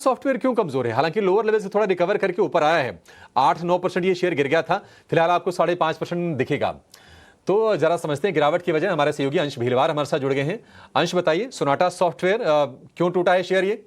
Software क्यों कमजोर है? हालांकि लोअर लेवल से थोड़ा रिकवर करके ऊपर आया है। 8-9% ये शेयर गिर गया था, फिलहाल आपको 5.5% दिखेगा। तो जरा समझते हैं गिरावट की वजह। हमारे सहयोगी अंश भीलवार हमारे साथ जुड़ गए हैं। अंश, बताइए, सोनाटा सॉफ्टवेयर क्यों टूटा है शेयर ये?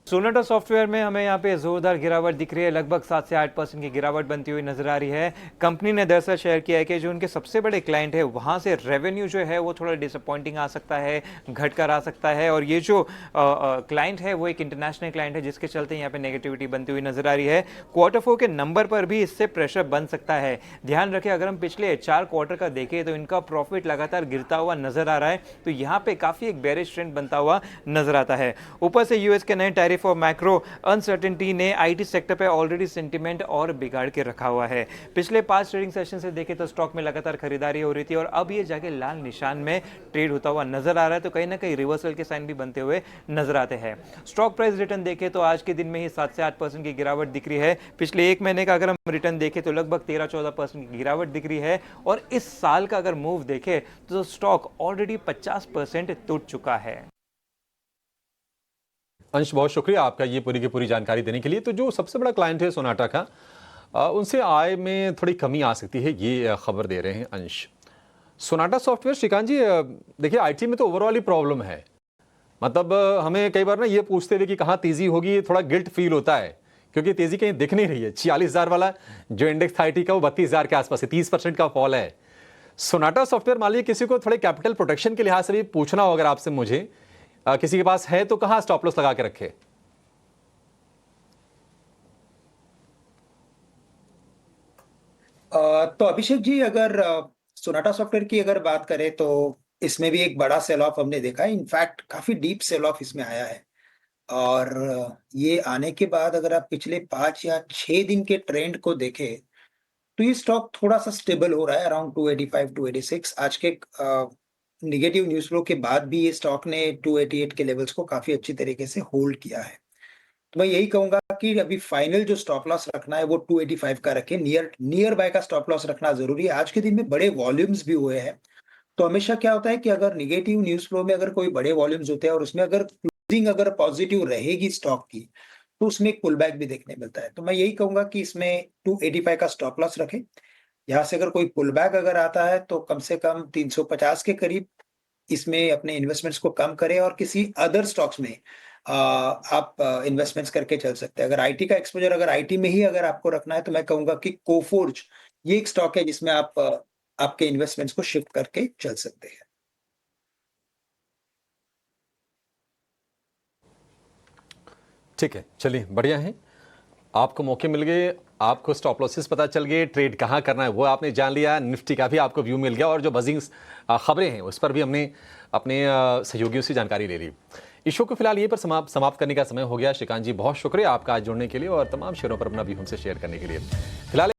सोनाटा सॉफ्टवेयर में हमें यहाँ पे जोरदार गिरावट दिख रही है। लगभग 7 से 8% की गिरावट बनती हुई नजर आ रही है। कंपनी ने दरअसल शेयर किया है कि जो उनके सबसे बड़े क्लाइंट है वहां से रेवेन्यू जो है वो थोड़ा डिसअपॉइंटिंग आ सकता है, घट कर आ सकता है। और ये जो क्लाइंट है वो एक इंटरनेशनल क्लाइंट है, जिसके चलते यहाँ पे नेगेटिविटी बनती हुई नजर आ रही है। Q4 के नंबर पर भी इससे प्रेशर बन सकता है। ध्यान रखें, अगर हम पिछले 4 क्वार्टर का देखें तो इनका प्रॉफिट लगातार गिरता हुआ नजर आ रहा है। तो यहाँ पे काफी एक बेरिश ट्रेंड बनता हुआ नजर आता है। ऊपर से यूएस के नए टैरिफ और मैक्रो अनसर्टेनिटी ने आईटी सेक्टर पे ऑलरेडी सेंटीमेंट और बिगाड़ के रखा हुआ है। पिछले 5 ट्रेडिंग सेशन से देखें तो स्टॉक में लगातार खरीदारी हो रही थी और अब ये जाके लाल निशान में ट्रेड होता हुआ नजर आ रहा है। तो कहीं ना कहीं रिवर्सल के साइन भी बनते हुए नजर आते हैं। स्टॉक प्राइस रिटर्न देखें तो आज के दिन में ही 7 से 8% की गिरावट दिख रही है। पिछले एक महीने का अगर हम रिटर्न देखें तो लगभग 13-14% की गिरावट दिख रही है। और इस साल का अगर मूव देखें तो स्टॉक ऑलरेडी 50% टूट चुका है। अंश, बहुत शुक्रिया आपका ये पूरी की पूरी जानकारी देने के लिए। तो जो सबसे बड़ा क्लाइंट है सोनाटा का, उनसे आय में थोड़ी कमी आ सकती है, ये खबर दे रहे हैं अंश। सोनाटा सॉफ्टवेयर, श्रीकांत जी, देखिए आईटी में तो ओवरऑल ही प्रॉब्लम है। मतलब हमें कई बार ना ये पूछते हुए कि कहाँ तेजी होगी, थोड़ा गिल्ट फील होता है, क्योंकि तेजी कहीं दिख नहीं रही है। 46,000 वाला जो इंडेक्स था आईटी का, वो 32,000 के आसपास है, 30% का फॉल है। सोनाटा सॉफ्टवेयर, मान लीजिए किसी को थोड़े कैपिटल प्रोटेक्शन के लिहाज से भी पूछना हो अगर आपसे मुझे, किसी के पास है, तो कहां स्टॉप लॉस लगा के रखे? तो अभिषेक जी, अगर सोनाटा सॉफ्टवेयर की अगर बात करें तो इसमें भी एक बड़ा सेल ऑफ हमने देखा है। इनफैक्ट काफी डीप सेल ऑफ इसमें आया है। और ये आने के बाद अगर आप पिछले 5 या 6 दिन के ट्रेंड को देखें तो ये स्टॉक थोड़ा सा स्टेबल हो रहा है अराउंड 285 286। आज के निगेटिव न्यूज फ्लो के बाद भी ये स्टॉक ने 288 के लेवल्स को काफी अच्छी तरीके से होल्ड किया है। तो मैं यही कहूंगा कि अभी फाइनल जो स्टॉप लॉस रखना है वो 285 का रखें। नियर बाय का स्टॉप लॉस रखना जरूरी है। आज के दिन में बड़े वॉल्यूम्स भी हुए हैं। तो हमेशा क्या होता है कि अगर निगेटिव न्यूज फ्लो में अगर कोई बड़े वॉल्यूम्स होते हैं और उसमें अगर क्लोजिंग अगर पॉजिटिव रहेगी स्टॉक की, तो उसमें एक पुल बैक भी देखने मिलता है। तो मैं यही कहूंगा कि इसमें 285 का स्टॉप लॉस रखें। यहाँ से अगर कोई पुल बैक अगर आता है तो कम से कम 350 के करीब इसमें अपने इन्वेस्टमेंट्स को कम करें और किसी अदर स्टॉक्स में आप इन्वेस्टमेंट्स करके चल सकते हैं। अगर आईटी का एक्सपोजर अगर आईटी में ही अगर आपको रखना है तो मैं कहूंगा कि कोफोर्ज ये एक स्टॉक है जिसमें आप आपके इन्वेस्टमेंट्स को शिफ्ट करके चल सकते हैं। ठीक है, चलिए, बढ़िया है। आपको मौके मिल गए, आपको स्टॉप लॉसेस पता चल गए, ट्रेड कहाँ करना है वो आपने जान लिया, निफ्टी का भी आपको व्यू मिल गया, और जो बजिंग खबरें हैं उस पर भी हमने अपने सहयोगियों से जानकारी ले ली। इस शो को फिलहाल यहीं पर समाप्त करने का समय हो गया। श्रीकांत जी, बहुत शुक्रिया आपका आज जुड़ने के लिए और तमाम शेयरों पर अपना व्यू हमसे शेयर करने के लिए। फिलहाल